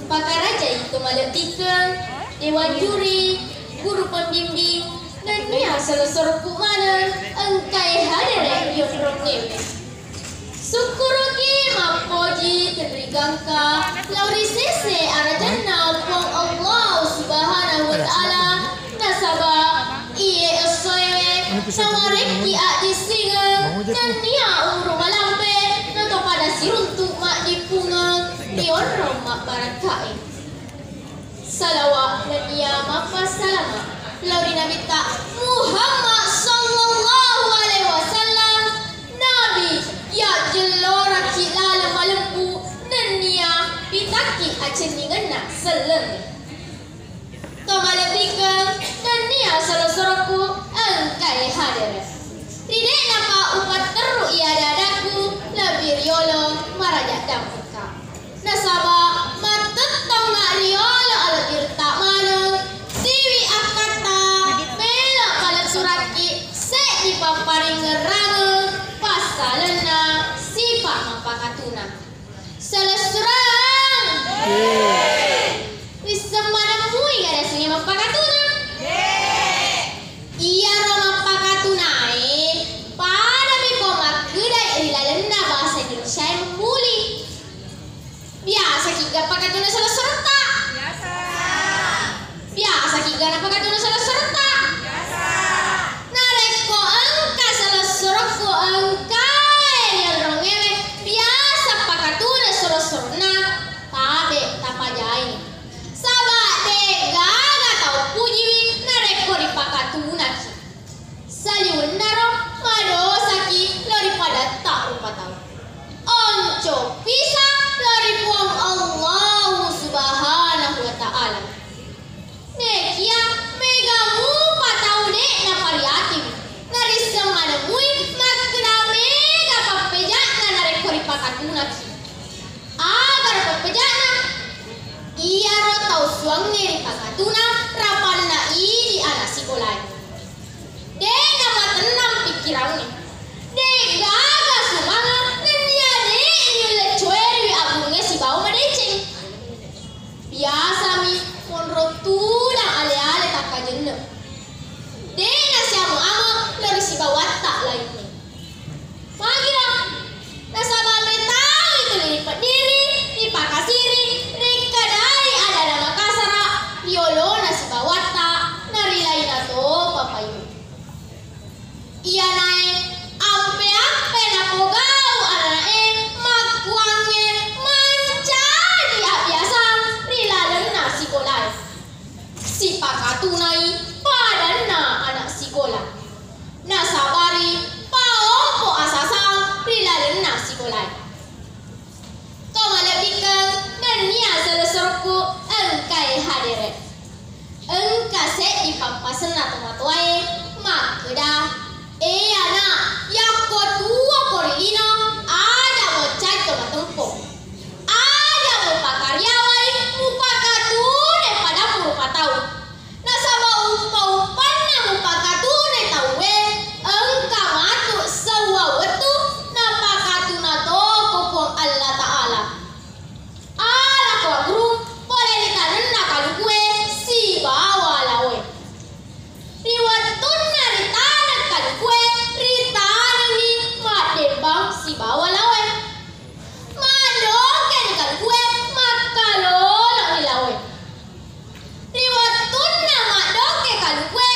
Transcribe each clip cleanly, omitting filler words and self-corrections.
pakar raja itu malah pikir, dewan juri, guru pembimbing, dan nia selesor kumana engkai hadir yon rongge. Syukuruki mapoji terigangka lauri sese arajana puang Allah subhanahu wa ta'ala nasaba iye esoe samareki a disinga dan nia umru malampe nato pada siruntuk mak dipungang diorong mak barakai salawat dan nia mapa salama lauri nabi tak Muhammad sallallahu alaihi wasallam nabi ya jelora kilala malempu dan nia pitaki aceningan nak seleng tomala bika dan nia salosoroku engkai hadir tidak napa upat teru ia dadaku lebih riolo marajak dampuka nasaba matetong ngak riolo alabir tak mana tiwi akata mela kalap suraki sek di paparing ngeranga pasalena sifat mapakatuna selesurang bisa mana mui gak ada sungai mapakatuna iya roma pakatunai pada mikomak kedai rilalena bahasa Indonesia yang muli biasa kiga pakatuna selesurta biasa kiga na pakatuna selesurta nareko angka selesurku angka yang rongewe biasa pakatuna selesurna tabe tapajai sabade gaga tau pujiwi nareko di pakatuna ki saliun naro madosaki lori pada tak rupa tahu onco bisa lori puang Allah subhanahu wa ta'ala nekia megamu patau dek na pariati nari semana mui makna mega papejana nareko di pakatuna ki agar papejana iya ro tau suang neri pakatuna rapanna i di anak sekolah dek nama tenang pikirannya dek gaga semangat dan dia dek nyule cueri abungnya si bau madeceng biasa mi monro tudang ale-ale tak kajenna dek nasi amu-amu dari si bau watak lainnya magira nasaba metang itu lipat diri dipakasiri rika dari ada nama kasara yolo nasi bau watak nari lain atau papayu iya naik ampe-ampe napogau anake makuange mancadi biasa rilalen na sekolah si pakatunai padana anak sekolah nasabari paompo asasang rilalen na sekolah kau malebikang dan nia selesorku engkai hadir engka se dipampasena tomatoae makeda anak yako tua korilino ada mau cai toma tempo ada mau pakaryawai mupakatune pada puluh tahun nasaba umpa-umpanna mupakatune tawe engka matu sawa wetu napakatuna toko puang Allah Ta'ala ala kwa guru boleh ditanena kalau kue si bawa lawe riwatuna ritana kalau kue ritana ni madembang si bawa lawe madoke ni kalau kue makalolo ni lawe riwatuna madoke kalau kue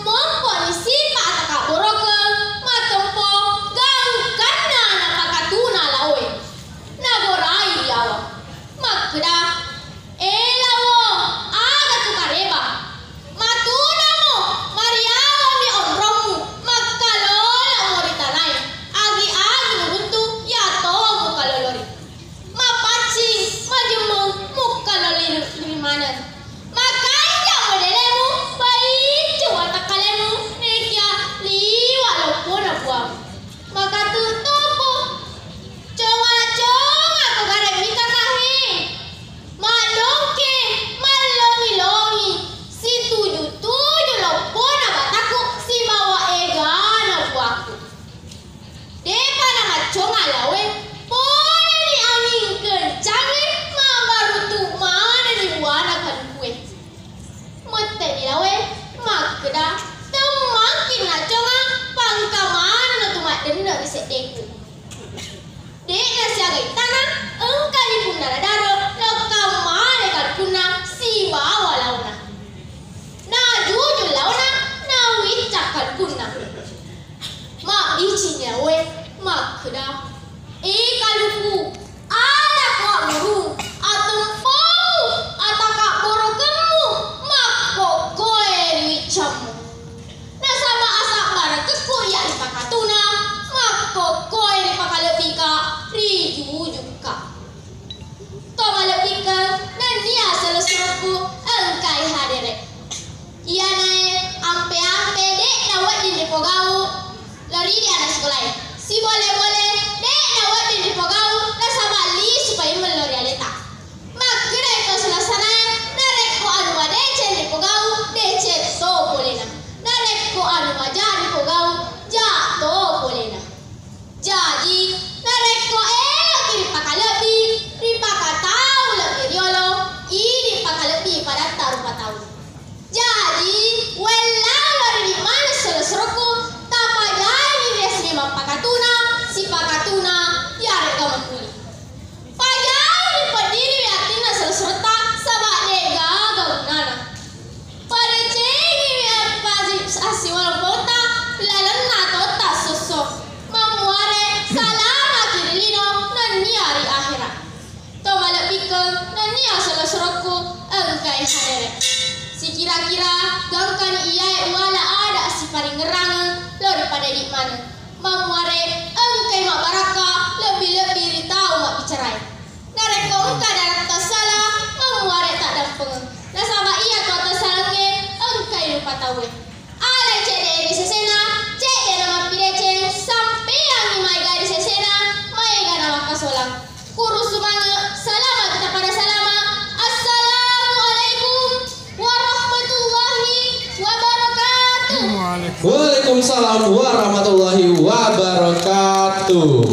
mompo ni sipa ataka boroke matompo gangkana napakatuna lawe nagorai yawa makda elawo aga tukareba matunamo mariawa mi onromu makalola moritanai agi-agi nubuntu ya tomo kalolori mapaci majemu mukaloli limanan makanya modelemu baicu atakalemu nekia liwa lopona buang makatutopo conga-conga kogare mika kahe madongke malongi-longi si tuju-tuju lopona bataku si bawa egana buaku depa nama conga lawe pone di angin kencangi mabarutu mana tahu. Jadi, welang di mana seluruhku tapajani des lima pakatuna, si pakatuna yare kamu puli. Pajani pediri yatina seluruhta sabak dega gaunana. Pada cengi biar pasti asiwal kota lalan nato tak sosok memuare salama kirilino naniari akhirat. Tomalak pikir nania seluruhku engkai hadere. Si kira-kira gangkan iya wala ada si paling ngerang lor pada di mana memuare engkai mak baraka lebih-lebih tahu mak bicarai nareko engka darat salah memuare tak dampeng nasaba iya tu atas salangnya engkai lupa tahu ale cede di sesena cede nama pidece sampai yang imai gadi sesena mai gana maka solang kurus sumanga selamat kita pada salama. Assalamualaikum warahmatullahi wabarakatuh. Waalaikumsalam warahmatullahi wabarakatuh.